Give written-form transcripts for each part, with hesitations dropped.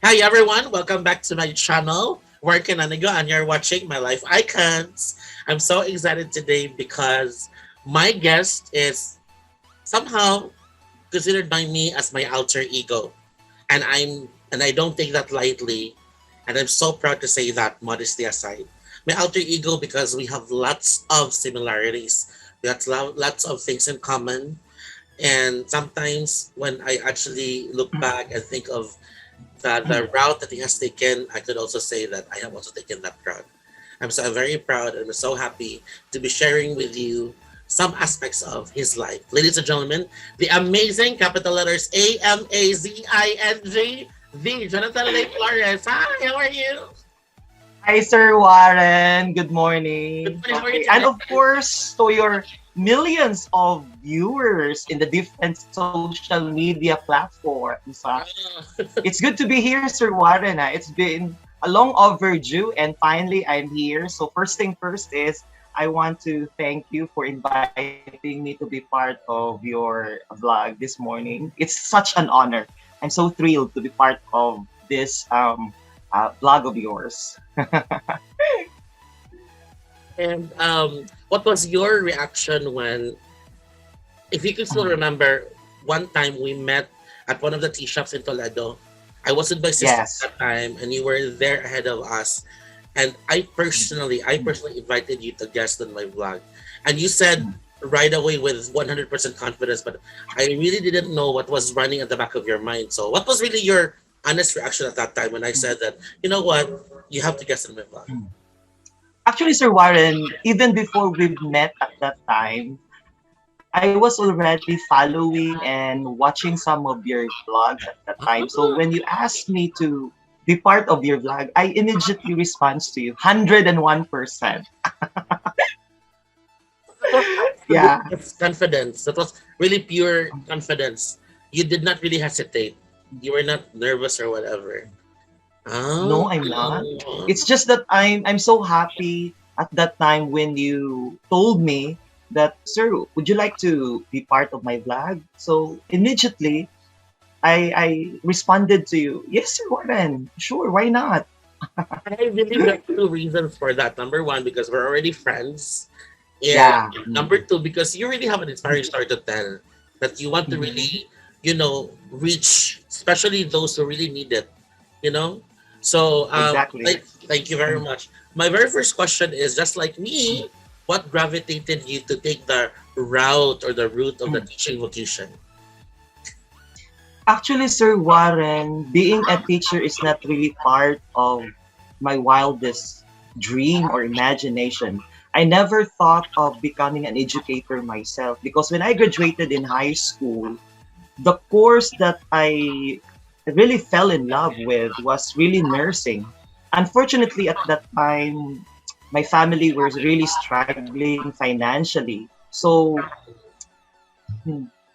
Hi everyone, welcome back to my channel. Working on Anigo and you're watching my life icons. I'm so excited today because my guest is somehow considered by me as my alter ego. And I don't take that lightly. And I'm so proud to say that, modesty aside. My alter ego because we have lots of similarities. We have lots of things in common. And sometimes when I actually look back and think of the route that he has taken, I could also say that I have also taken that route. I'm very proud and I'm so happy to be sharing with you some aspects of his life. Ladies and gentlemen, the amazing capital letters AMAZING, the Jonathan Lake Flores. Hi, how are you? Hi, Sir Warren. Good Good morning. morning, how are you Okay. And today? of course, to your millions of viewers in the different social media platforms. Oh, It's good to be here, Sir Warren. It's been a long overdue, and finally, I'm here. So, first thing first is I want to thank you for inviting me to be part of your vlog this morning. It's such an honor. I'm so thrilled to be part of this vlog of yours. and what was your reaction when, if you can still Mm. remember, one time we met at one of the tea shops in Toledo. I was with my sister at Yes. that time, and you were there ahead of us. And I personally invited you to guest on my vlog, and you said right away with 100% confidence. But I really didn't know what was running at the back of your mind. So, what was really your honest reaction at that time when I said that, you know what, you have to guest on my vlog? Actually, Sir Warren, even before we met at that time, I was already following and watching some of your vlogs at that time. So when you asked me to be part of your vlog, I immediately respond to you 101%. That was Yeah. absolute confidence. That was really pure confidence. You did not really hesitate. You were not nervous or whatever. No, Oh, I'm not. It's just that I'm so happy at that time when you told me that, sir, would you like to be part of my vlog? So immediately I responded to you, yes, sir, Warren, sure, why not? I believe there are two reasons for that. Number one, because we're already friends. And Yeah. number two, because you really have an inspiring story to tell that you want to Mhm. really, reach, especially those who really need it, you know? So, Exactly. thank you very much. My very first question is just like me, what gravitated you to take the route or the route of the teaching vocation? Actually, Sir Warren, being a teacher is not really part of my wildest dream or imagination. I never thought of becoming an educator myself because when I graduated in high school, the course that I really fell in love with was really nursing. Unfortunately, at that time, my family was really struggling financially. So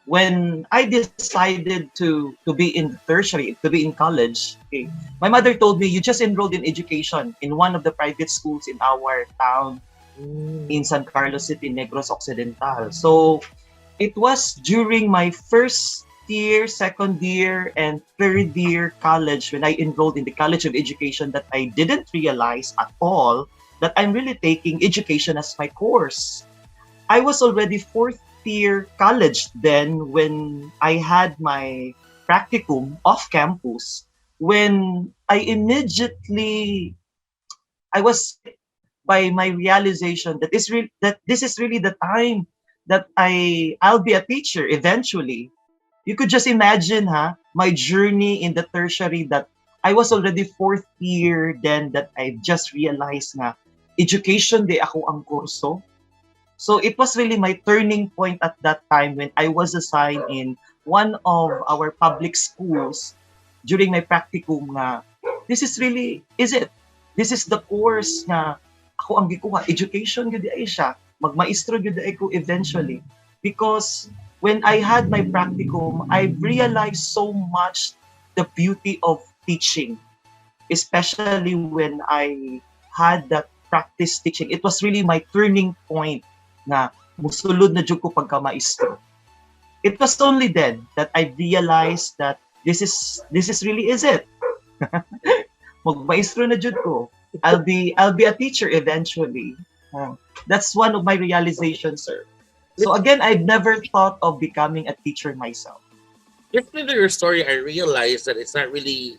when I decided to be in tertiary, to be in college, okay, my mother told me, you just enrolled in education in one of the private schools in our town in Mm. San Carlos City, Negros Occidental. So it was during my first year, second year, and third year college when I enrolled in the College of Education that I didn't realize at all that I'm really taking education as my course. I was already fourth year college then when I had my practicum off campus when I was hit by my realization that this is really the time that I'll be a teacher eventually. You could just imagine, my journey in the tertiary that I was already fourth year then that I just realized na education di ako ang kurso. So it was really my turning point at that time when I was assigned in one of our public schools during my practicum na this is really, is it? This is the course na ako ang gikuha. Education gyud ay siya. Magmaestro gyud ay ko eventually. Because when I had my practicum, I realized so much the beauty of teaching, especially when I had that practice teaching. It was really my turning point na musulod na jud ko pagka maestro. It was only then that I realized that this is really is it. Magmaestro na jud ko. I'll be a teacher eventually. That's one of my realizations, sir. So again, I've never thought of becoming a teacher myself. Listening to your story, I realized that it's not really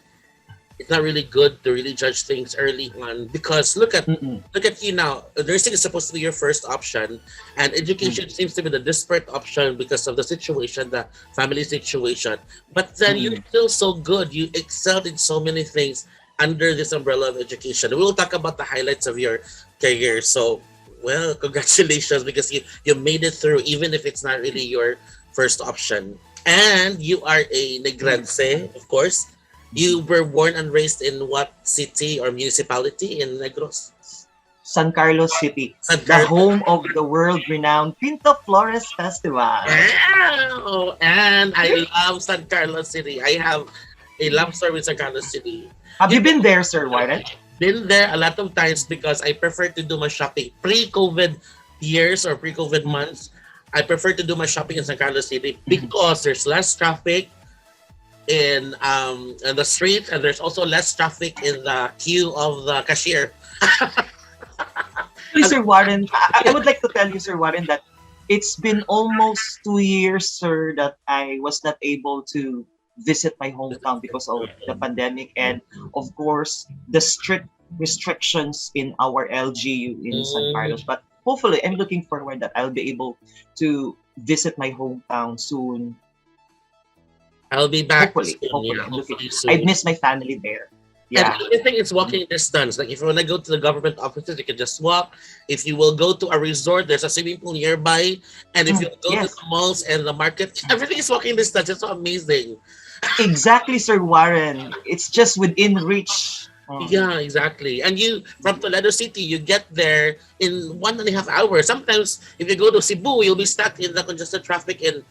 good to really judge things early on because Mm-mm. look at you now. Nursing is supposed to be your first option, and education seems to be the desperate option because of the situation, the family situation. But then you're Mm-mm. still so good. You excelled in so many things under this umbrella of education. We'll talk about the highlights of your career. So, well, congratulations because you made it through, even if it's not really your first option. And you are a Negrense, of course. You were born and raised in what city or municipality in Negros? San Carlos City, San the Carlos. home of the world-renowned Pinta Flores Festival. Wow! And I love San Carlos City. I have a love story with San Carlos City. Have You you been know, there, Sir Warren? been there a lot of times because I prefer to do my shopping pre-COVID years or pre-COVID months. I prefer to do my shopping in San Carlos City because there's less traffic in the street and there's also less traffic in the queue of the cashier. Actually, Sir Warren, I would like to tell you, Sir Warren, that it's been almost 2 years, sir, that I was not able to visit my hometown because of the pandemic and, of course, the strict restrictions in our LGU in San Carlos. Mm, But hopefully, I'm looking forward that I'll be able to visit my hometown soon. I'll be back Hopefully, soon. hopefully, Yeah, I'm looking. hopefully I soon. miss my family there. And Yeah. everything is walking distance. Like if you want to go to the government offices, you can just walk. If you will go to a resort, there's a swimming pool nearby. And if you go to the Yes. malls and the market, everything is walking distance. It's so amazing. Exactly, Sir Warren. It's just within reach. Yeah, exactly. And you from Toledo City, you get there in 1.5 hours. Sometimes if you go to Cebu, you'll be stuck in the congested traffic in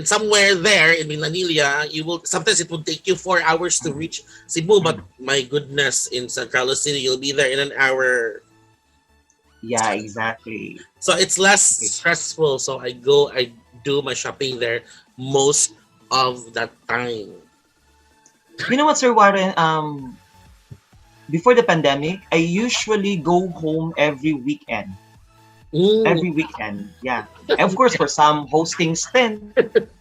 somewhere there in Milanilla. You will sometimes it will take you 4 hours to reach Cebu, but my goodness, in San Carlos City, you'll be there in an hour. Yeah, exactly. So it's less Okay. stressful. So I do my shopping there most of that time. You know what, Sir Warren? Before the pandemic, I usually go home every weekend. Mm, Every weekend, yeah. And of course, for some hosting stint,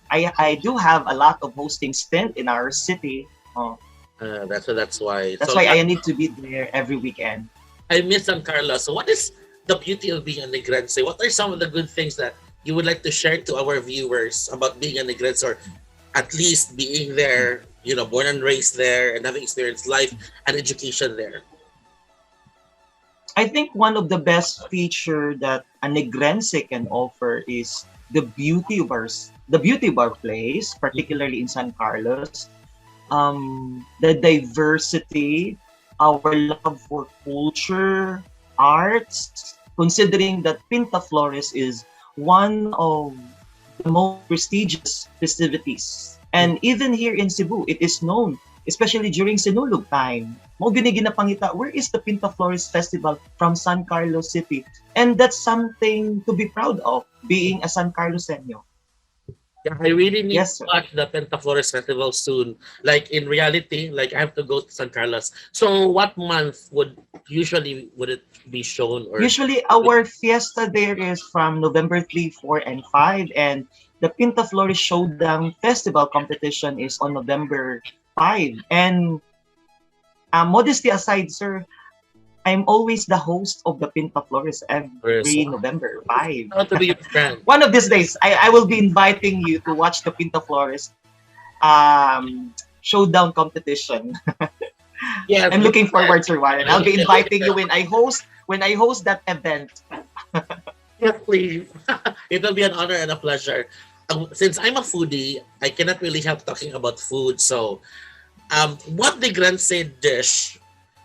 I do have a lot of hosting stint in our city. Oh, that's why. that's So why yeah, I need to be there every weekend. I miss San Carlos. So what is the beauty of being a Negrense? What are some of the good things that you would like to share to our viewers about being a Negrense or at least being there, born and raised there and having experienced life and education there? I think one of the best feature that a Negrense can offer is the beauty of our place, particularly in San Carlos. The diversity, our love for culture, arts, considering that Pinta Flores is one of the most prestigious festivities. And even here in Cebu, it is known, especially during Sinulog time. Mo gini ginapangita, where is the Pinta Flores Festival from San Carlos City? And that's something to be proud of, being a San Carloseño. Yeah, I really need to Yes, sir. watch the Penta Flores Festival soon. Like in reality, like I have to go to San Carlos. So what month would it be shown or Usually, our fiesta there is from November 3, 4, and 5, and the Pinta Flores Showdown Festival competition is on November 5. And modesty aside, sir, I'm always the host of the Pinta Flores so every November 5. how to be your friend? One of these days, I will be inviting you to watch the Pinta Flores showdown competition. Yes, I'm looking forward, Sir Warren. I'll be yes, inviting you when I host that event. please. It will be an honor and a pleasure. Since I'm a foodie, I cannot really help talking about food. So What the Grand Say dish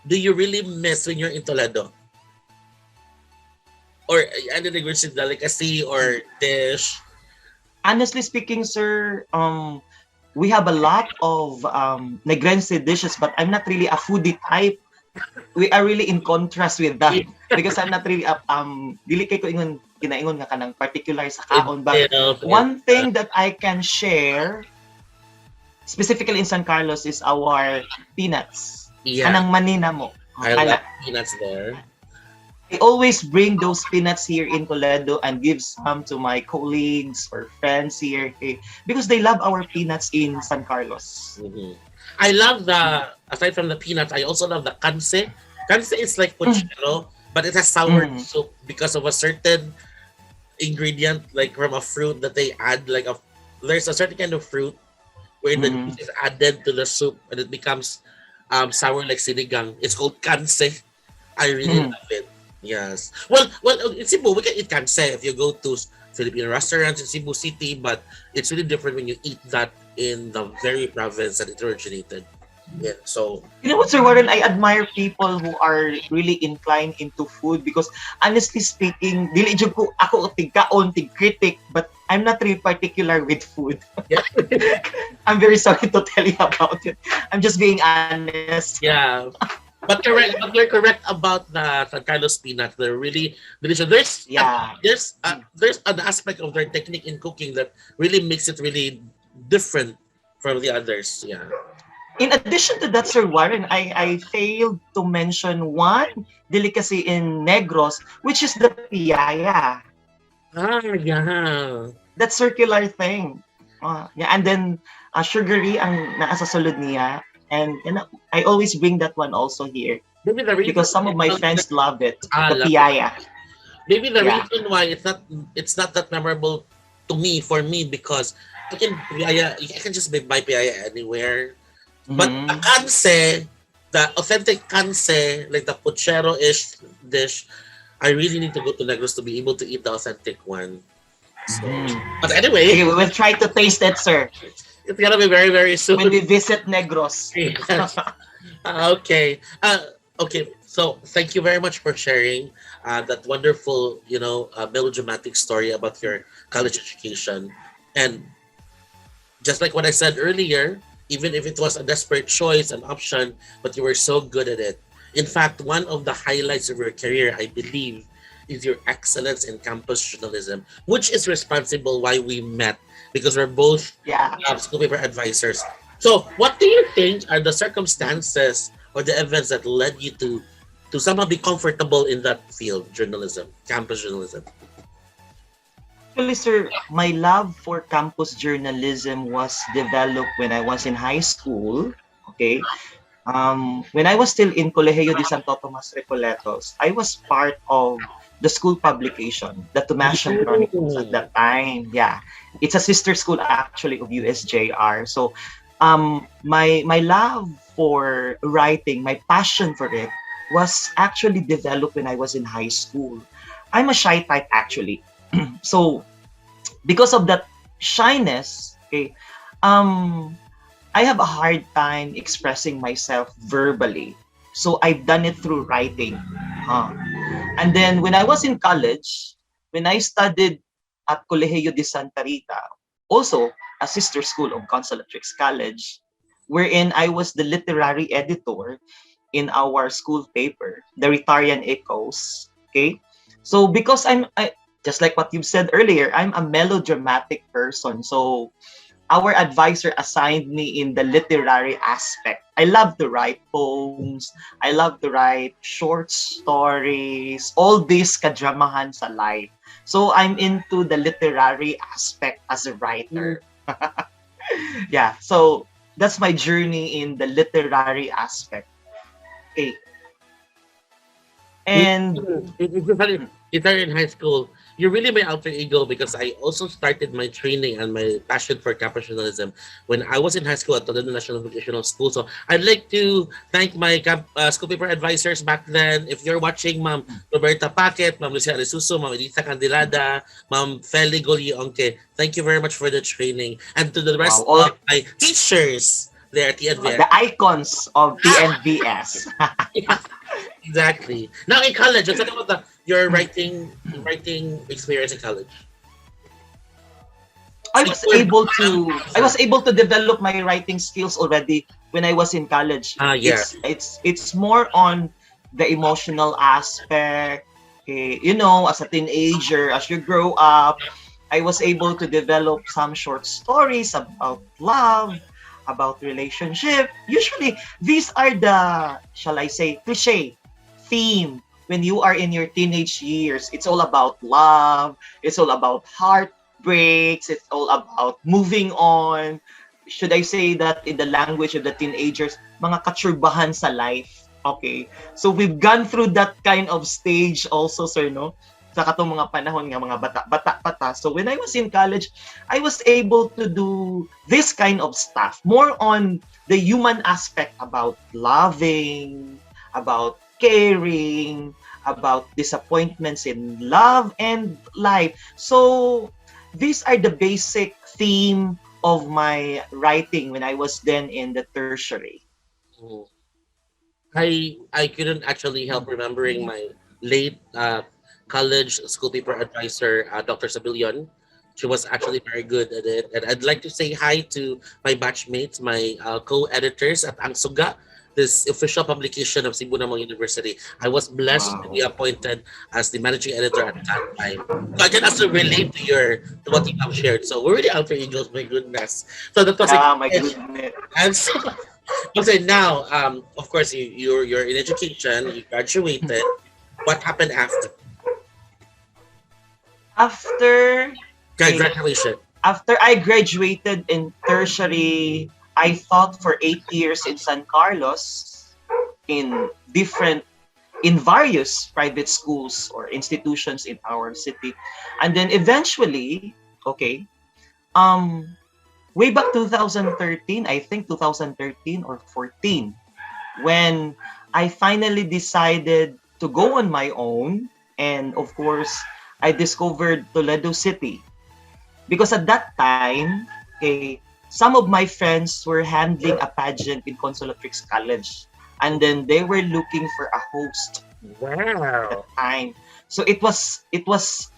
do you really miss when you're in Toledo? Or ano the Grand Say delicacy or dish? Honestly speaking, sir, we have a lot of negrense dishes, but I'm not really a foodie type. We are really in contrast with that because I'm not really dili kay ko ingon ginaingon nga kanang particular sa kaon, but Itself and one thing that I can share specifically in San Carlos is our peanuts. yeah, Kanang manina mo. I love Kana. peanuts there. I always bring those peanuts here in Toledo and give some to my colleagues or friends here because they love our peanuts in San Carlos. Mhm. I love the aside from the peanuts, I also love the kanse. Kanse is like Mm. pochero, but it has sour Mm. soup because of a certain ingredient, like from a fruit that they add. There's a certain kind of fruit where the Mm. juice is added to the soup and it becomes sour like sinigang. It's called kanse. I really Mm. love it. Yes. Well, in Cebu we can eat kanse if you go to Filipino restaurants in Cebu City, but it's really different when you eat that in the very province that it originated. Yeah. So You know what, Sir Warren? I admire people who are really inclined into food because honestly speaking, dili jud ko ako tig-kaon, tig-critic, but I'm not really particular with food. yeah, I'm very sorry to tell you about it. I'm just being honest. yeah. But correct, but you're correct about the San Carlos peanuts. They're really delicious. Yeah. There's an aspect of their technique in cooking that really makes it really different from the others. Yeah. In addition to that, Sir Warren, I failed to mention one delicacy in Negros, which is the piyaya. Ah, yeah. That circular thing. Yeah, and then sugary ang naa sa sulod niya. And I always bring that one also here Maybe the reason because some of my friends love it. The love it. piyaya. Maybe the Yeah. reason why it's not that memorable to me for me because I can just buy piaya anywhere. But the Mm-hmm. kanse, the authentic kanse, like the puchero-ish dish, I really need to go to Negros to be able to eat the authentic one. So, Mm-hmm. but anyway, Okay, we will try to taste it, sir, it's gonna be very, very when soon. we visit Negros. Yes. Okay. Okay. So thank you very much for sharing that wonderful, melodramatic story about your college education. And just like what I said earlier, even if it was a desperate choice, an option, but you were so good at it. In fact, one of the highlights of your career, I believe, is your excellence in campus journalism, which is responsible why we met because we're both Yeah. school paper advisors. So, what do you think are the circumstances or the events that led you to somehow be comfortable in that field, journalism, campus journalism? Actually, sir, my love for campus journalism was developed when I was in high school. Okay. When I was still in Colegio de Santo Tomas Recoletos, I was part of the school publication, the Tomasian Chronicles at Ooh. that time. Yeah, it's a sister school actually of USJR. So, my love for writing, my passion for it, was actually developed when I was in high school. I'm a shy type actually, so because of that shyness, okay, um, I have a hard time expressing myself verbally. So I've done it through writing. Huh? And then when I was in college, when I studied at Colegio de Santa Rita, also a sister school of Consolatrix College, wherein I was the literary editor in our school paper, the Ritarian Echoes. Okay, so because just like what you've said earlier, I'm a melodramatic person. So our advisor assigned me in the literary aspect. I love to write poems. I love to write short stories. All this kadramahan sa life. So I'm into the literary aspect as a writer. Yeah. So that's my journey in the literary aspect. Okay. And It's in high school. You're really my alter ego because I also started my training and my passion for campus journalism when I was in high school at the National Vocational School. So I'd like to thank my school paper advisors back then. If you're watching, Ma'am Roberta Paquet, Ma'am Lucia Arisuso, Ma'am Edita Candilada, Ma'am Feli Golionke, thank you very much for the training. And to the wow, rest all of my teachers, There, The TNVS. icons of TNVS. Yeah, exactly. Now in college, let's talk about your writing experience in college. I So you was were able to I sorry. was able to develop my writing skills already when I was in college. Yeah. It's more on the emotional aspect. Okay, you know, as a teenager, as you grow up, I was able to develop some short stories about love, about relationship. Usually, these are the, shall I say, cliche theme when you are in your teenage years. It's all about love. It's all about heartbreaks. It's all about moving on. Should I say that in the language of the teenagers, mga katsurbahan sa life. Okay. So we've gone through that kind of stage also, sir, no? Sa katong mga panahon nga mga bata-bata pa ta. So when I was in college, I was able to do this kind of stuff, more on the human aspect about loving, about caring, about disappointments in love and life. So these are the basic theme of my writing when I was then in the tertiary. Mhm. I couldn't actually help remembering my late college school paper advisor, Dr. Sabilion. She was actually very good at it, and I'd like to say hi to my batchmates, my co-editors at Angsuga, this official publication of Cebu Namang University. I was blessed to be Wow. appointed as the managing editor at that time. So I can also relate to what you have shared. So we're really alter egos, my goodness. So that was a Yeah, my goodness. and so okay, now, of course, you're in education. You graduated. What happened after? After okay, Congratulations. after I graduated in tertiary, I taught for 8 years in San Carlos in different in various private schools or institutions in our city. And then eventually, okay, um way back 2013, I think 2013 or 14, when I finally decided to go on my own. And of course, I discovered Toledo City. Because at that time, okay, some of my friends were handling a pageant in Consolatrix College. And then they were looking for a host that Wow. time. So it was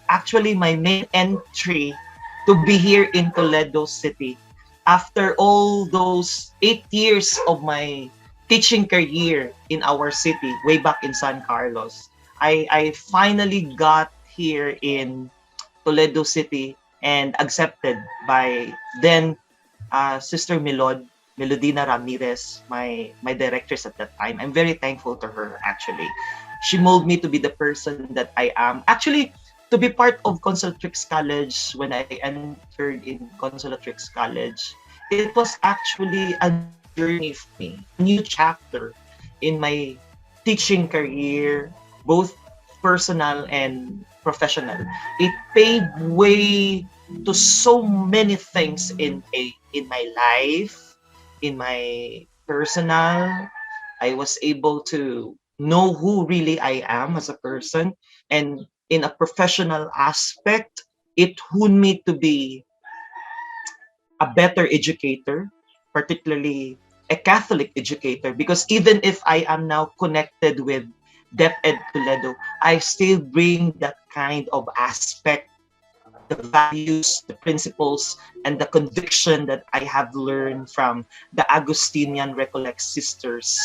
actually my main entry to be here in Toledo City. After all those 8 years of my teaching career in our city, way back in San Carlos, I finally got here in Toledo City and accepted by then Sister Melodina Ramirez, my directress at that time. I'm very thankful to her actually. She molded me to be the person that I am. Actually, to be part of Consolatrix College, when I entered in Consolatrix College, it was actually a new journey for me, a new chapter in my teaching career, both personal and professional. It paved way to so many things in my life, in my personal. I was able to know who really I am as a person, and in a professional aspect, it honed me to be a better educator, particularly a Catholic educator, because even if I am now connected with DepEd Toledo, I still bring that kind of aspect, the values, the principles, and the conviction that I have learned from the Augustinian Recollect sisters,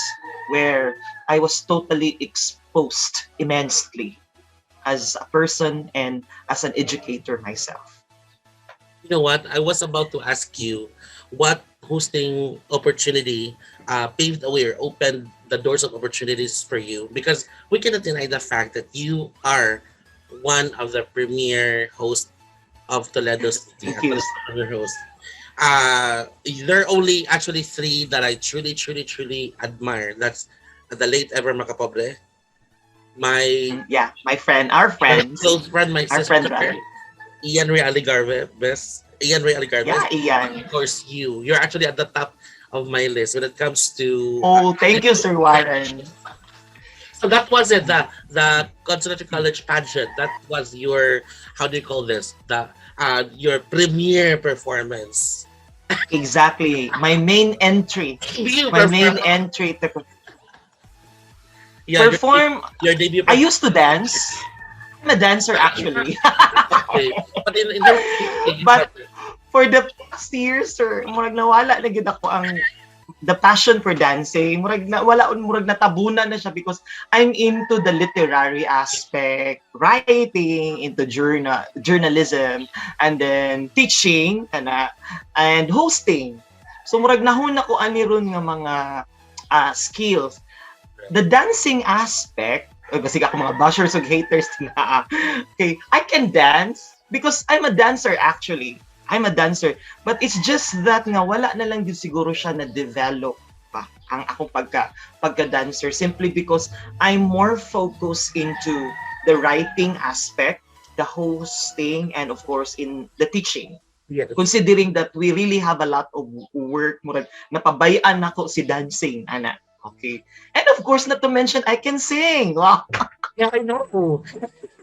where I was totally exposed immensely as a person and as an educator myself. You know what? I was about to ask you what hosting opportunity paved the way or opened the doors of opportunities for you, because we cannot deny the fact that you are one of the premier hosts of Toledo City, a Thank you. Toledo premier host. There are only actually three that I truly, truly, truly admire. That's the late Ever Macapobre, my Yeah, my friend, our very friends, close friend, my our sister, friend Ryan. Ian Ray Aligarvez. Ian Ray Aligarvez. Yeah, Ian. Of course, you. You're actually at the top of my list when it comes to. Oh, thank you, Sir Warren. So that was it. The Conservatory College pageant. That was your, how do you call this? The your premiere performance. Exactly. My main entry. Being My perform. main entry to Yeah, perform. your debut I performance. used to dance. I'm a dancer actually. Okay. But in terms of teaching, it's But better. for the past years, sir, murag nawala na gid ako ang the passion for dancing. Murag na wala murag natabunan na siya because I'm into the literary aspect, writing, into journalism, and then teaching and hosting. So murag nahon ako ani ron nga mga skills. The dancing aspect, kasi ako mga bashers og haters na. Okay, I can dance because I'm a dancer actually. I'm a dancer. But it's just that nga wala na lang din siguro siya na develop pa ang akong pagka-dancer simply because I'm more focused into the writing aspect, the hosting, and of course in the teaching. Yeah. Considering that we really have a lot of work, murag napabayaan nako si dancing, ana. Okay. And of course, not to mention, I can sing. Wow. Yeah, I know.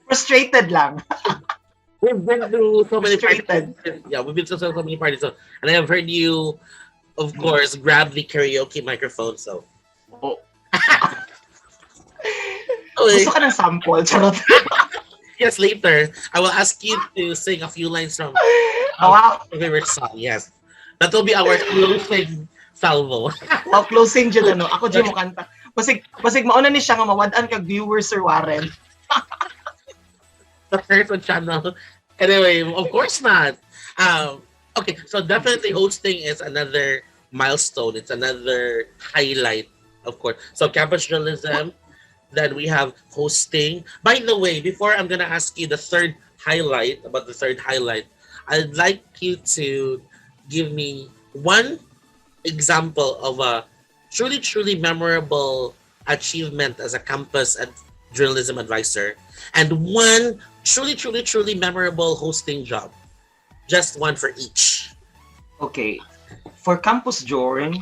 Frustrated lang. We've been through so many parties. Frustrated. Yeah, we've been to so many parties. So, and I have heard you, of course, grab the karaoke microphone. So, Oh. okay. Gusto ka ng sample? Charot. Yes, later I will ask you to sing a few lines from Oh, wow. your favorite song. Yes, that will be our closing salvo. Wow, closing dyan, ano. Ako dyan mo kanta. Basig mauna ni siya nga mawadaan kag viewers, Sir Warren. The first on channel. Anyway, of course not. Um, okay, so definitely hosting is another milestone. It's another highlight, of course. So campus journalism. Then we have hosting. By the way, before I'm gonna ask you the third highlight about the third highlight, I'd like you to give me one example of a truly memorable achievement as a campus journalism advisor, and one truly memorable hosting job. Just one for each. Okay. For Campus Journ,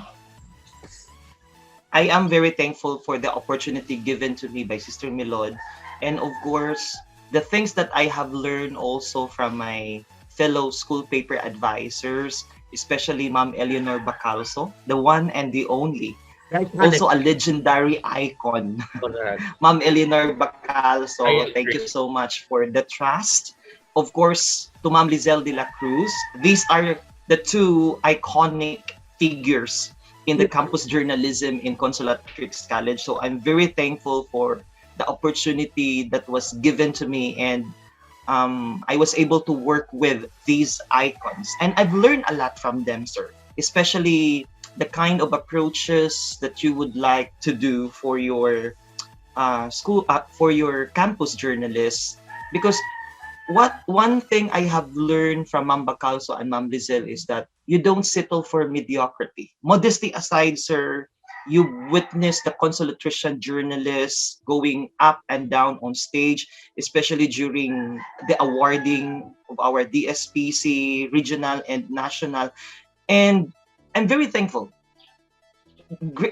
I am very thankful for the opportunity given to me by Sister Milod. And of course, the things that I have learned also from my fellow school paper advisors, especially Ma'am Eleanor Bacalso, the one and the only, Iconic. also a legendary icon. Correct. Ma'am Eleanor I Bacalso, thank agree. you so much for the trust. Of course, to Ma'am Lizelle de la Cruz, these are the two iconic figures in the campus journalism in Consolatrix College. So I'm very thankful for the opportunity that was given to me, and I was able to work with these icons. And I've learned a lot from them, sir, especially the kind of approaches that you would like to do for your for your campus journalists. Because what one thing I have learned from Ma'am Bacalso and Ma'am Lizelle is that you don't settle for mediocrity. Modesty aside, sir, you witness the consolatrician journalists going up and down on stage, especially during the awarding of our DSPC, regional and national. And I'm very thankful.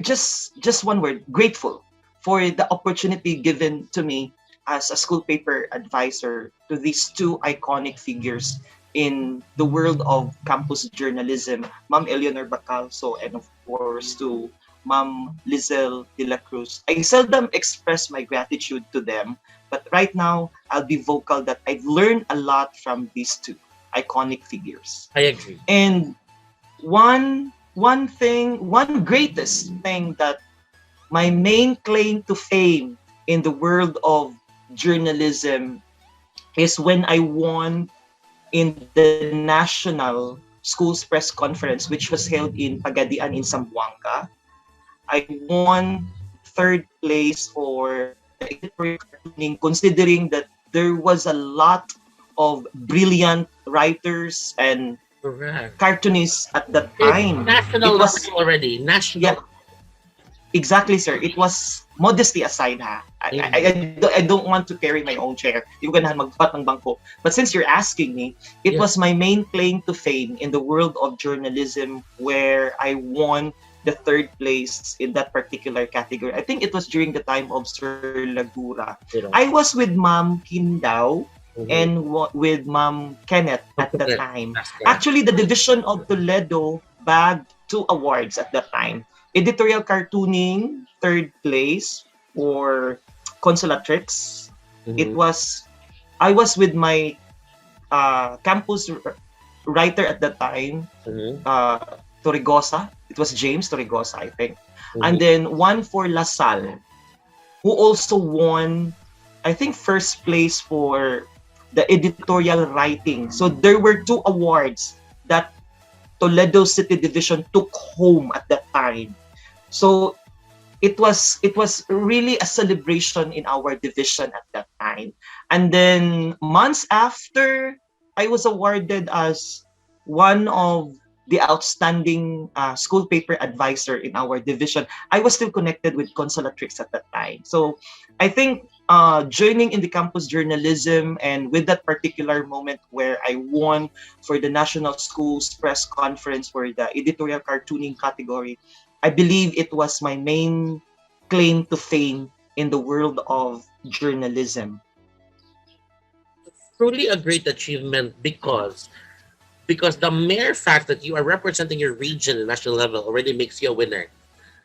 Just one word, grateful for the opportunity given to me as a school paper advisor to these two iconic figures in the world of campus journalism, Ma'am Eleanor Bacalso, and of course to Ma'am Lizelle de la Cruz. I seldom express my gratitude to them, but right now I'll be vocal that I've learned a lot from these two iconic figures. I agree. And one greatest thing that my main claim to fame in the world of journalism is when I won in the national schools press conference, which was held in Pagadian in Zamboanga. I won third place for the editorial cartooning, considering that there was a lot of brilliant writers and Correct. cartoonists at that It's time. national It level was already. National. yeah, exactly, sir. It was modesty aside, ha. I don't want to carry my own chair. Yung ganahan magbat ng bangko. But since you're asking me, it Yeah. was my main claim to fame in the world of journalism where I won the third place in that particular category. I think it was during the time of Sir Lagura. You know. I was with Ma'am Kindao Mhm. and with Ma'am Kenneth at the Correct. time. That's correct. Actually, the division of Toledo bagged 2 awards at that time. Editorial cartooning, third place for Consolatrix. It Mhm. was I was with my campus writer at the time, Mhm. Torregosa. It was James Torregosa, I think. And Mhm. then one for LaSalle, who also won, I think, first place for the editorial writing. So there were 2 awards that Toledo City Division took home at that time. So it was really a celebration in our division at that time. And then months after, I was awarded as one of the outstanding school paper advisor in our division. I was still connected with Consolatrix at that time. So I think joining in the campus journalism, and with that particular moment where I won for the National Schools Press Conference for the editorial cartooning category, I believe it was my main claim to fame in the world of journalism. Truly a great achievement because the mere fact that you are representing your region at national level already makes you a winner.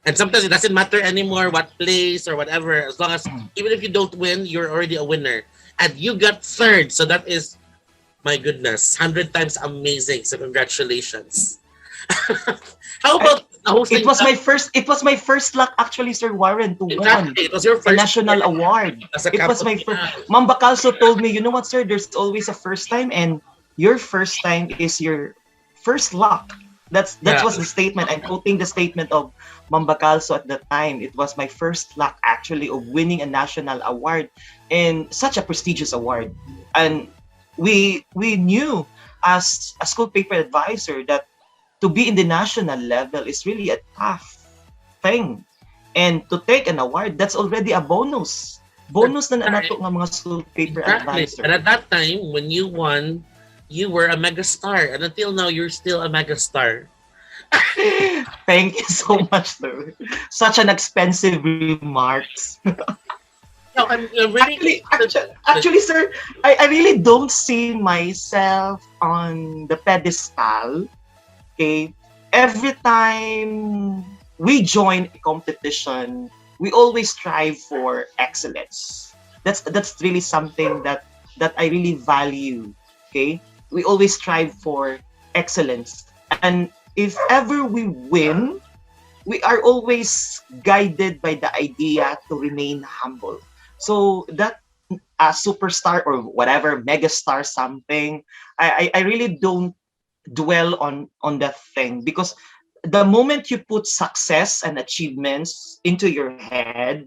And sometimes it doesn't matter anymore what place or whatever, as long as even if you don't win, you're already a winner. And you got third, so that is my goodness, 100 times amazing. So congratulations. How I, about hosting the, it was my first luck actually, Sir Warren, to won exactly? It was your a first national award award. as a It was campus. my first. Yeah, Ma'am Bacalso told me, you know what, sir? There's always a first time, and your first time is your first luck. That yeah. was the statement. I'm quoting the statement of Ma'am Bacalso at the time. It was my first luck actually of winning a national award, and such a prestigious award. And we knew as a school paper advisor that to be in the national level is really a tough thing. And to take an award, that's already a bonus. At Bonus na that nato time, ng mga school paper exactly. advisor. And at that time, when you won, you were a megastar, and until now, you're still a megastar. Thank you so much, sir. Such an expensive remarks. No, I'm really Actually, sir, I really don't see myself on the pedestal. Okay, every time we join a competition, we always strive for excellence. That's really something that I really value. Okay, we always strive for excellence, and if ever we win, we are always guided by the idea to remain humble. So that a superstar or whatever megastar something, I really don't dwell on that thing, because the moment you put success and achievements into your head,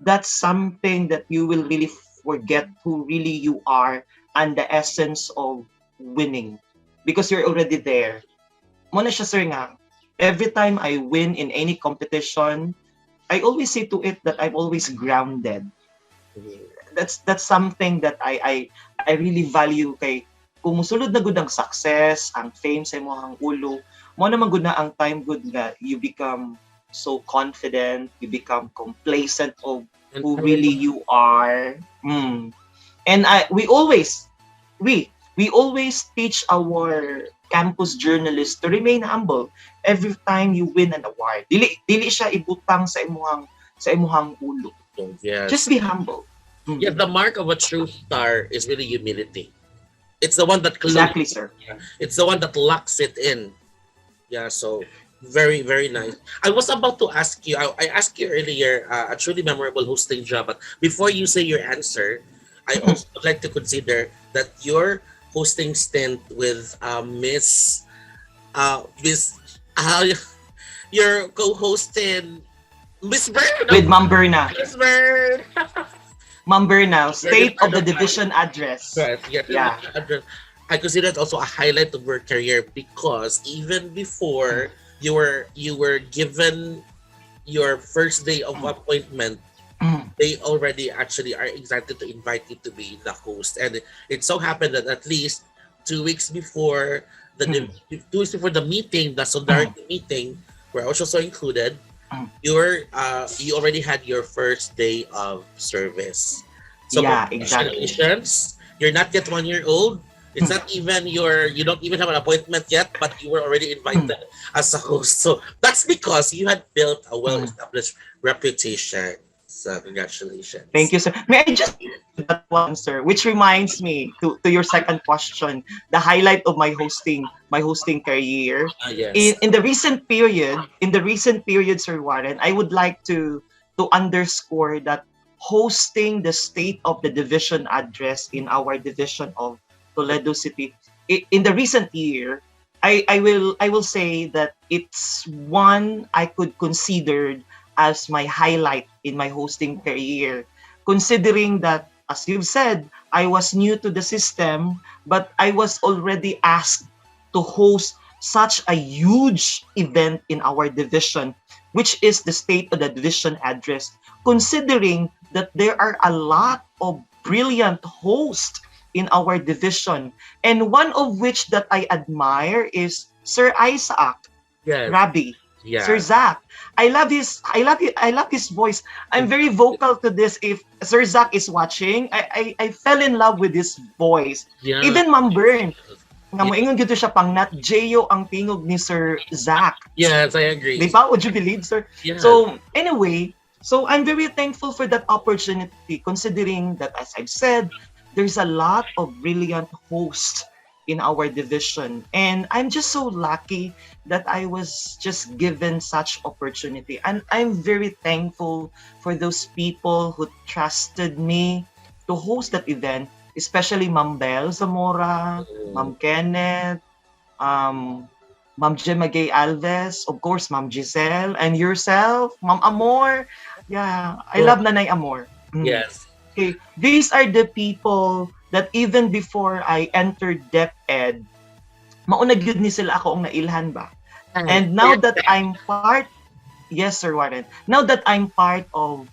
that's something that you will really forget who really you are and the essence of winning, because you're already there. Muna siya, sir, nga, every time I win in any competition, I always say to it that I'm always grounded. That's something that I really value. Kay kung musulod na gud ang success, ang fame sa imong ulo, mo naman gud na ang time good nga you become so confident, you become complacent of who really you are. And we always teach our campus journalists to remain humble every time you win an award. Dili siya ibutang sa imuhang ulo. Just Yes. be humble. Yes, the mark of a true star is really humility. It's the one that closes. Exactly, sir. It's the one that locks it in. Yeah, so very, very nice. I was about to ask you, I asked you earlier a truly memorable hosting job, but before you say your answer, I also would like to consider that your hosting stint with Miss, your co-hosting Miss Bird. With Ma'am Berna. Miss Bird. Ma'am Berna, State of the Division address. Right. Yeah. Yeah. I consider it also a highlight of your career because even before you were given your first day of appointment, they already actually are excited to invite you to be the host. And it so happened that at least 2 weeks before the 2 weeks before the meeting, the solidarity meeting, where also so included, you already had your first day of service. So Yeah, exactly. congratulations. You're not yet 1 year old. It's not even you don't even have an appointment yet, but you were already invited as a host. So that's because you had built a well established reputation. So congratulations. Thank you, sir. May I just add to that one, sir? Which reminds me to your second question, the highlight of my hosting career. Yes. In the recent period, Sir Warren, I would like to underscore that hosting the state of the division address in our division of Toledo City in the recent year, I will say that it's one I could consider as my highlight in my hosting career, considering that, as you've said, I was new to the system, but I was already asked to host such a huge event in our division, which is the State of the Division address, considering that there are a lot of brilliant hosts in our division, and one of which that I admire is Sir Isaac Yes. Rabi, Sir Yeah. Zach. I love his voice. I'm very vocal to this. If Sir Zach is watching, I fell in love with his voice. Yeah. Even Ma'am Bern, nga Yeah. moingon gito siya pang nat Jeyo ang tingog ni Sir Zach. Yes, I Di agree. ba? Would you believe, sir? Yes. So, anyway, so I'm very thankful for that opportunity, considering that, as I've said, there's a lot of brilliant hosts in our division. And I'm just so lucky that I was just given such opportunity. And I'm very thankful for those people who trusted me to host that event, especially Ma'am Belle Zamora, Mm. Ma'am Kenneth, um, Ma'am Gemma Gay Alves, of course, Ma'am Giselle, and yourself, Ma'am Amor. Yeah, I Well, love Nanay Amor. Mm. yes. Okay, these are the people that even before I entered DepEd, mauna gyud ni sila ako ang nailhan ba. And And now that I'm part, yes, Sir Warren, now that I'm part of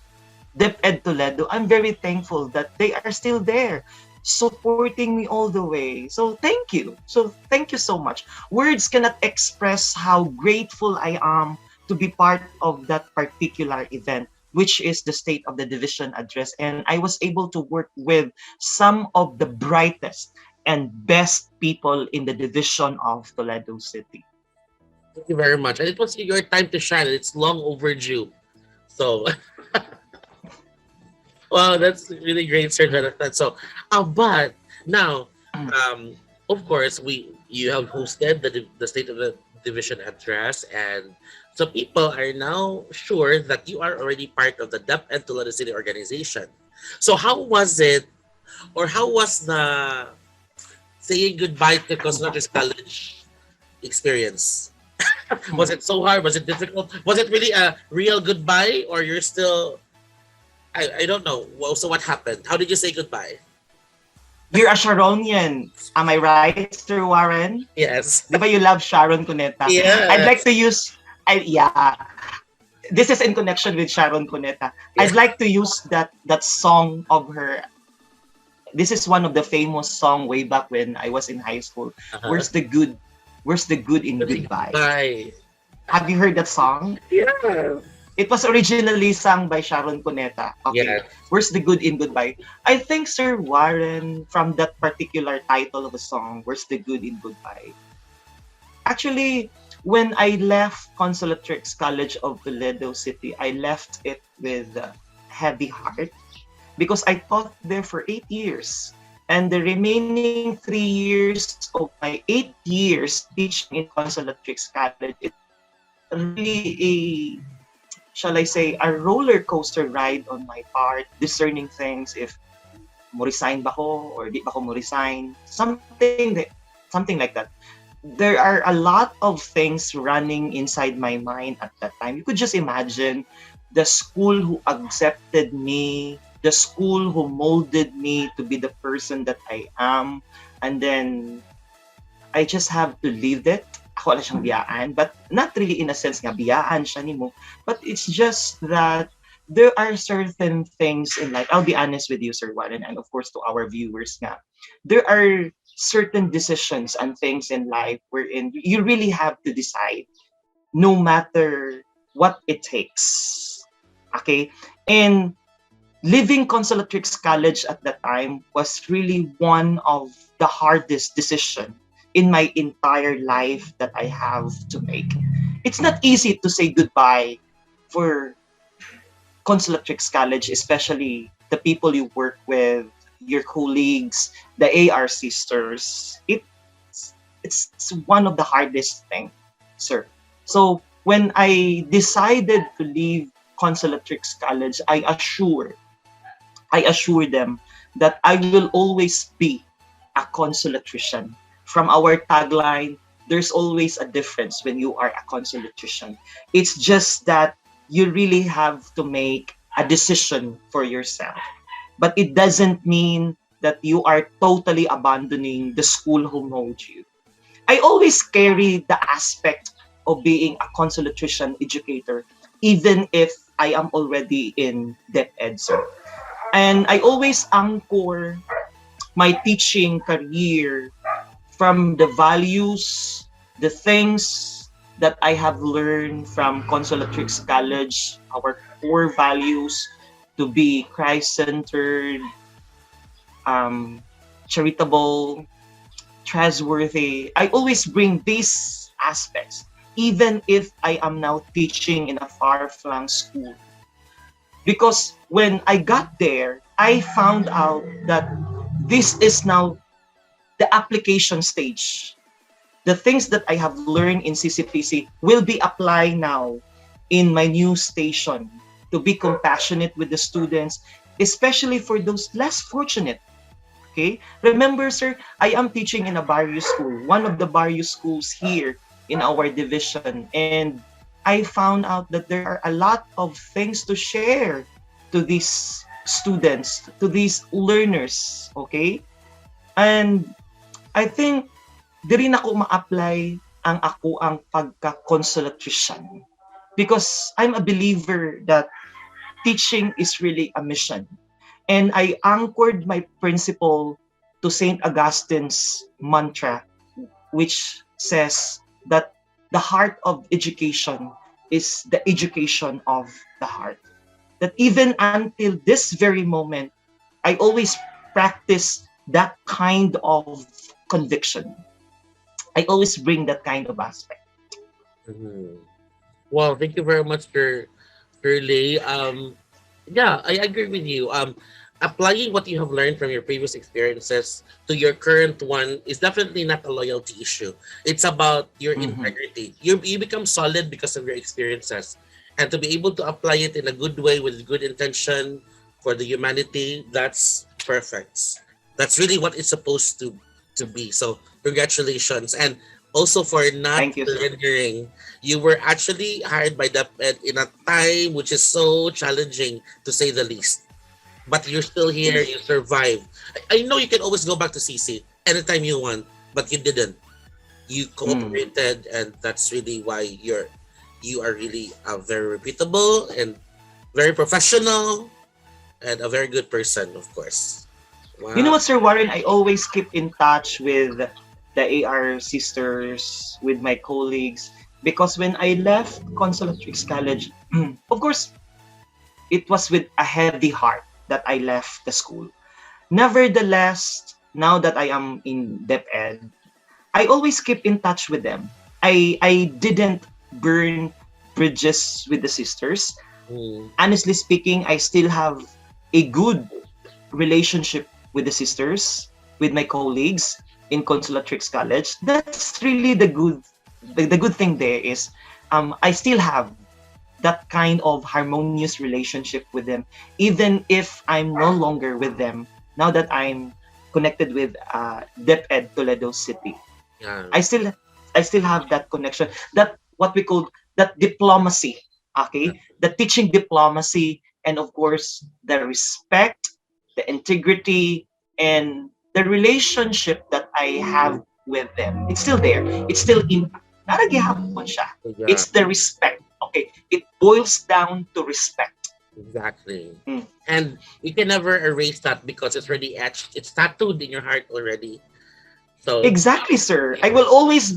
DepEd Toledo, I'm very thankful that they are still there supporting me all the way. So thank you. So thank you so much. Words cannot express how grateful I am to be part of that particular event, which is the State of the Division address. And I was able to work with some of the brightest and best people in the division of Toledo City. thank you very much. And it was your time to shine. It's long overdue. So, well, that's really great, Sir Jonathan. So, but now, um, of course, you have hosted the State of the Division address, and so people are now sure that you are already part of the DEP and Toledo City organization. So, how was it, or how was the saying goodbye to Cosmetics College experience? Was it so hard? Was it difficult? Was it really a real goodbye, or you're still? I don't know. Well, so what happened? How did you say goodbye? You're a Sharonian. Am I right, Sir Warren? Di Yes. ba you love Sharon Cuneta? I'd like Yes. to use, yeah, this is in connection with Sharon Cuneta. Yeah. I'd like to use that song of her. This is one of the famous song way back when I was in high school. Uh-huh. Where's the good? Where's the good in goodbye? Goodbye. Have you heard that song? Yeah. It was originally sung by Sharon Cuneta. Okay, Yeah. where's the good in goodbye? I think Sir Warren, from that particular title of a song, where's the good in goodbye? Actually, when I left Consolatrix College of Toledo City, I left it with a heavy heart because I taught there for 8 years. And the remaining 3 years of my 8 years teaching in Consolatrix College is really shall I say, a roller coaster ride on my part, discerning things if mo resign ba ko or di ba ko mo resign, something like that. There are a lot of things running inside my mind at that time. You could just imagine the school who accepted me, the school who molded me to be the person that I am, and then I just have to leave it. Ako wala siyang biyaan, but not really in a sense nga biyaan siya nimo, but it's just that there are certain things in life. I'll be honest with you, Sir Warren, and of course to our viewers nga. There are certain decisions and things in life wherein you really have to decide no matter what it takes. Okay? And Leaving Consolatrix College at that time was really one of the hardest decision in my entire life that I have to make. It's not easy to say goodbye for Consolatrix College, especially the people you work with, your colleagues, the AR sisters. It's one of the hardest thing, sir. So when I decided to leave Consolatrix College, I assure them that I will always be a consolatrician. From our tagline, there's always a difference when you are a consolatrician. It's just that you really have to make a decision for yourself. But it doesn't mean that you are totally abandoning the school who mold you. I always carry the aspect of being a consolatrician educator, even if I am already in dep ed, sir. And I always anchor my teaching career from the values, the things that I have learned from Consolatrix College, our core values to be Christ-centered, um, charitable, trustworthy. I always bring these aspects, even if I am now teaching in a far-flung school. Because when I got there, I found out that this is now the application stage. The things that I have learned in CCPC will be applied now in my new station to be compassionate with the students, especially for those less fortunate. Okay? Remember, sir, I am teaching in a barrio school, one of the barrio schools here in our division. And I found out that there are a lot of things to share to these students, to these learners. Okay? And I think di rin ako ma-apply ang ako ang pagka-consolatrician because I'm a believer that teaching is really a mission. And I anchored my principle to St. Augustine's mantra, which says that the heart of education is the education of the heart. That even until this very moment, I always practice that kind of conviction. I always bring that kind of aspect. Mhm. Well, thank you very much, Shirley. Yeah, I agree with you. Applying what you have learned from your previous experiences to your current one is definitely not a loyalty issue. It's about your Mhm. integrity. You become solid because of your experiences, and to be able to apply it in a good way with good intention for the humanity, that's perfect. That's really what it's supposed to be. So congratulations, and also for not Thank you, sir. surrendering. You were actually hired by the Ed in a time which is so challenging to say the least. But you're still here, you survived. I know you can always go back to CC anytime you want, but you didn't. You Mm. cooperated, and that's really why you are really very reputable and very professional and a very good person, of course. You know Wow. what, Sir Warren? I always keep in touch with the AR sisters, with my colleagues, because when I left Consolatrix College, of course, it was with a heavy heart that I left the school. Nevertheless, now that I am in Dep Ed, I always keep in touch with them. I didn't burn bridges with the sisters. Mm, Honestly speaking, I still have a good relationship with the sisters, with my colleagues in Consolatrix College. That's really the good thing there is I still have that kind of harmonious relationship with them, even if I'm no longer with them now that I'm connected with Dep Ed Toledo City. yeah. I still I still have that connection. That what we call that diplomacy. Okay, the teaching diplomacy, and of course the respect, the integrity, and the relationship that I have with them. It's still there. It's still impact. Naragihapon siya. Yeah. It's the respect. Okay, it boils down to respect. Exactly. Mm. And you can never erase that because it's already etched. It's tattooed in your heart already. So Exactly, sir. I will always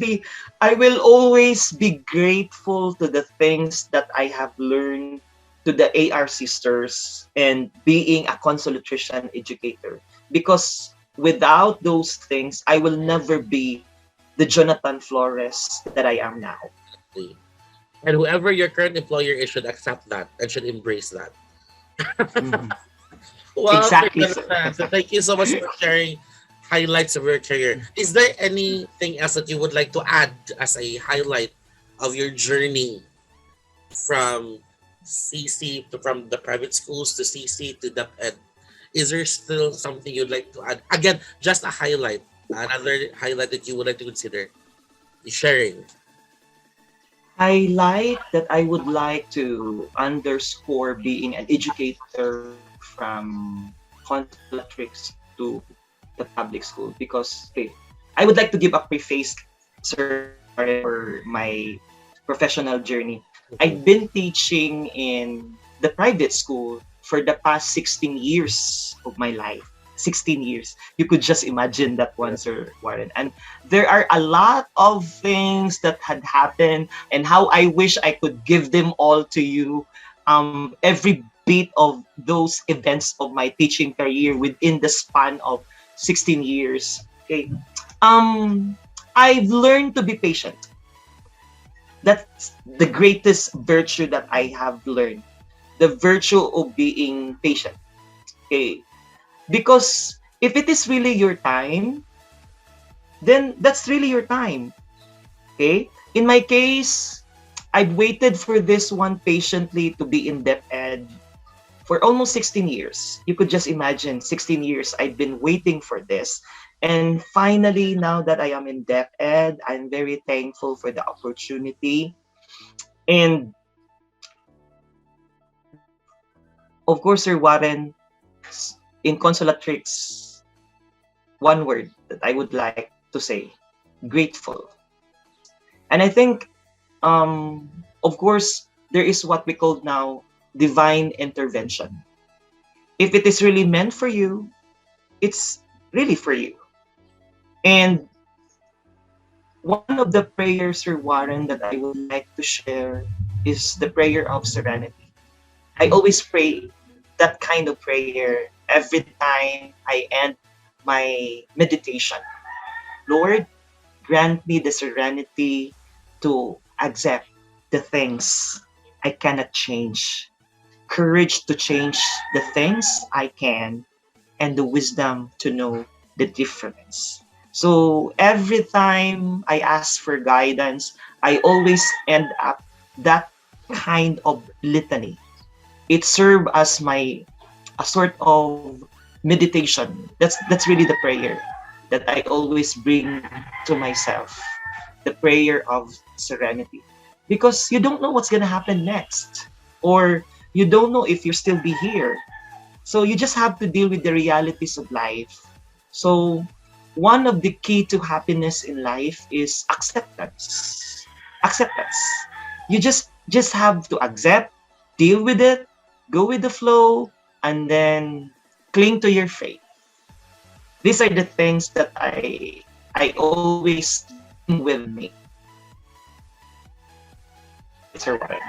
be grateful to the things that I have learned, to to the AR sisters and being a consolidatrian educator. Because without those things, I will never be the Jonathan Flores that I am now. And whoever your current employer is should accept that and should embrace that. Mhm. Well, Sir Exactly, sir. Jonathan, so thank you so much for sharing highlights of your career. Is there anything else that you would like to add as a highlight of your journey from CC to from the private schools to CC to the ed? Is there still something you'd like to add? Again, just a highlight, another highlight that you would like to consider sharing. Highlight that I would like to underscore being an educator from consulatrix to the public school because okay, I would like to give a preface, Sir Warren, for my professional journey. Mhm. I've been teaching in the private school for the past 16 years of my life. 16 years. You could just imagine that one, Sir Warren. And there are a lot of things that had happened and how I wish I could give them all to you. Every bit of those events of my teaching career within the span of 16 years. Okay. Um, I've learned to be patient. That's the greatest virtue that I have learned. The virtue of being patient. Okay. Because if it is really your time, then that's really your time. Okay? In my case, I've waited for this one patiently to be in depth ed for almost 16 years. You could just imagine 16 years I've been waiting for this. And finally, now that I am in depth ed, I'm very thankful for the opportunity. And of course, Sir Warren, in consulatrix, one word that I would like to say grateful. And I think, of course, there is what we call now divine intervention. If it is really meant for you, it's really for you. And one of the prayers, Sir Warren, that I would like to share is the prayer of serenity. I always pray that kind of prayer every time I end my meditation. Lord, grant me the serenity to accept the things I cannot change, courage to change the things I can, and the wisdom to know the difference. So every time I ask for guidance, I always end up that kind of litany. It served as my a sort of meditation. That's really the prayer that I always bring to myself. The prayer of serenity. Because you don't know what's gonna happen next. Or you don't know if you still be here. So you just have to deal with the realities of life. So one of the key to happiness in life is acceptance. Acceptance. You just have to accept, deal with it, go with the flow, and then cling to your faith. These are the things that I always bring with me. That's it, Sir Warren.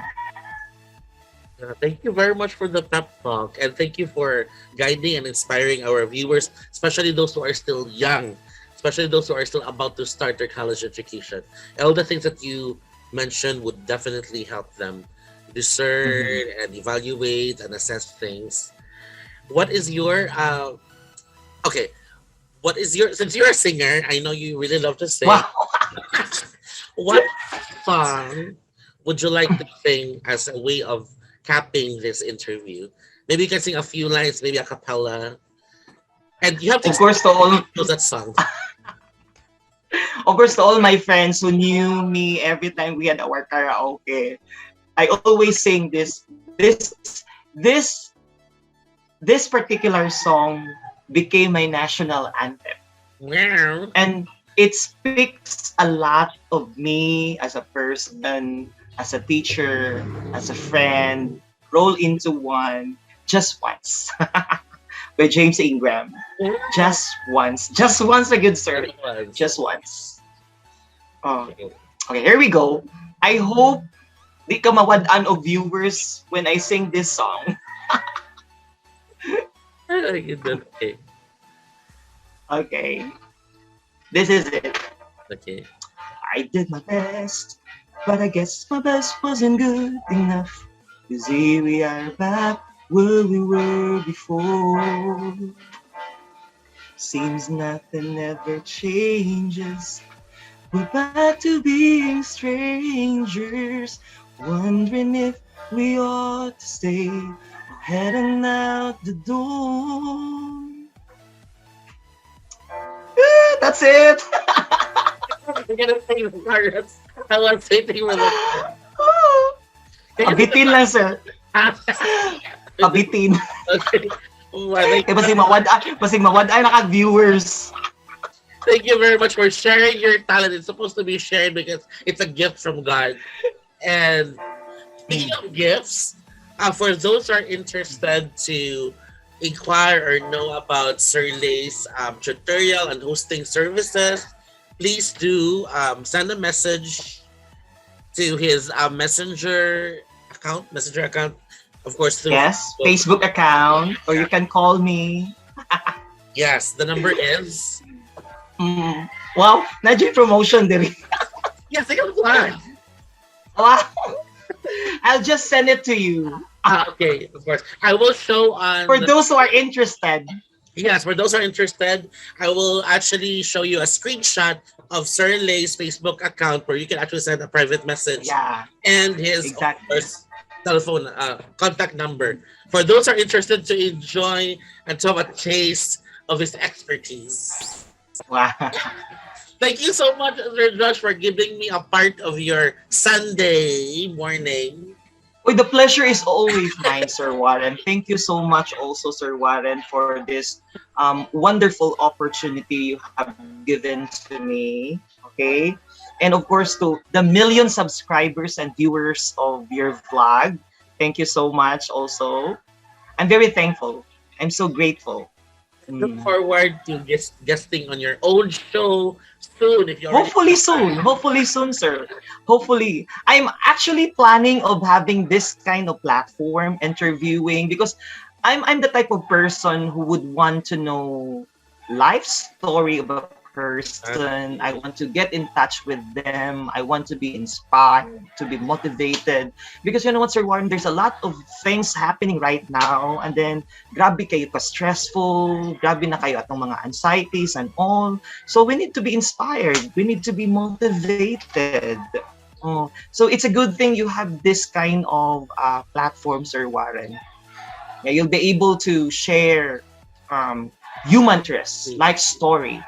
Thank you very much for the pep talk, and thank you for guiding and inspiring our viewers, especially those who are still young, especially those who are still about to start their college education. All the things that you mentioned would definitely help them Mhm. discern and evaluate and assess things. What is your okay? What is your since you're a singer? I know you really love to sing. Wow. What song would you like to sing as a way of capping this interview? Maybe you can sing a few lines, maybe a cappella. And you have to Of explain course to why you all chose that song. of course to all my friends who knew me every time we had our karaoke. I always sing this this particular song became my national anthem. Meow. And it speaks a lot of me as a person, as a teacher, as a friend, roll into one just once by James Ingram. Meow. Just once, a good sir. That was. Just once. Oh, okay, here we go. I hope Di ka mawadaan of viewers when I sing this song. I like it. Okay. Okay, this is it. Okay. I did my best, but I guess my best wasn't good enough. You see, we are back where we were before. Seems nothing ever changes. We're back to being strangers, wondering if we ought to stay or heading out the door. That's it. We're gonna sing the chorus. I was waiting for the. Can you sing Pabitin lang, sir. the Pabitin. Okay. Oh, I like Kaya basing mawad ay naka-viewers. Thank you very much for sharing your talent. It's supposed to be shared because it's a gift from God. And speaking of gifts, for those who are interested to inquire or know about Sir Lay's tutorial and hosting services, please do send a message to his messenger account, of course, through Yes, Facebook. Facebook account, or you can call me. Yes, the number is. Mm. Wow, na promotion diri. Yes, I can flag. Wow. I'll just send it to you. Okay, of course. I will show For on. those who are interested. Yes, for those who are interested, I will actually show you a screenshot of Sir Lay's Facebook account where you can actually send a private message Yeah, and his, of exactly. course, telephone contact number. For those who are interested to enjoy and to have a taste of his expertise. Wow. Thank you so much, Sir Josh, for giving me a part of your Sunday morning. Well, the pleasure is always mine, Sir Warren. Thank you so much also, Sir Warren, for this wonderful opportunity you have given to me. Okay. And of course, to the million subscribers and viewers of your vlog, thank you so much also. I'm very thankful. I'm so grateful. Look Mm. forward to guesting on your own show soon if you already. Hopefully soon. Hopefully soon, sir. Hopefully. I'm actually planning of having this kind of platform, interviewing, because I'm the type of person who would want to know life story of a person. I want to get in touch with them. I want to be inspired, to be motivated. Because you know what, Sir Warren, there's a lot of things happening right now. And then, grabe kayo ka-stressful, grabe na kayo atong mga anxieties and all. So we need to be inspired. We need to be motivated. Oh, so it's a good thing you have this kind of platform, Sir Warren. Yeah, you'll be able to share um, human interests, life story.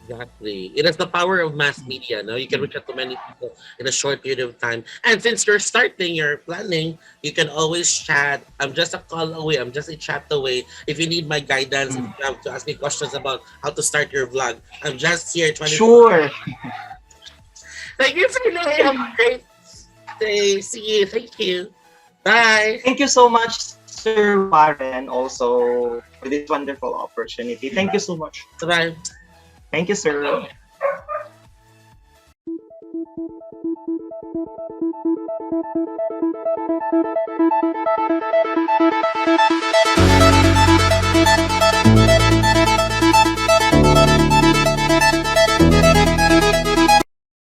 Exactly. It has the power of mass media. No, you can reach out to many people in a short period of time. And since you're starting, you're planning, you can always chat. I'm just a call away. I'm just a chat away. If you need my guidance, if you have to ask me questions about how to start your vlog, I'm just here 24. Sure. Thank you for today. Have a great day. See you. Thank you. Bye. Thank you so much, Sir Warren, also for this wonderful opportunity. Thank you so much. Bye. Thank you, sir.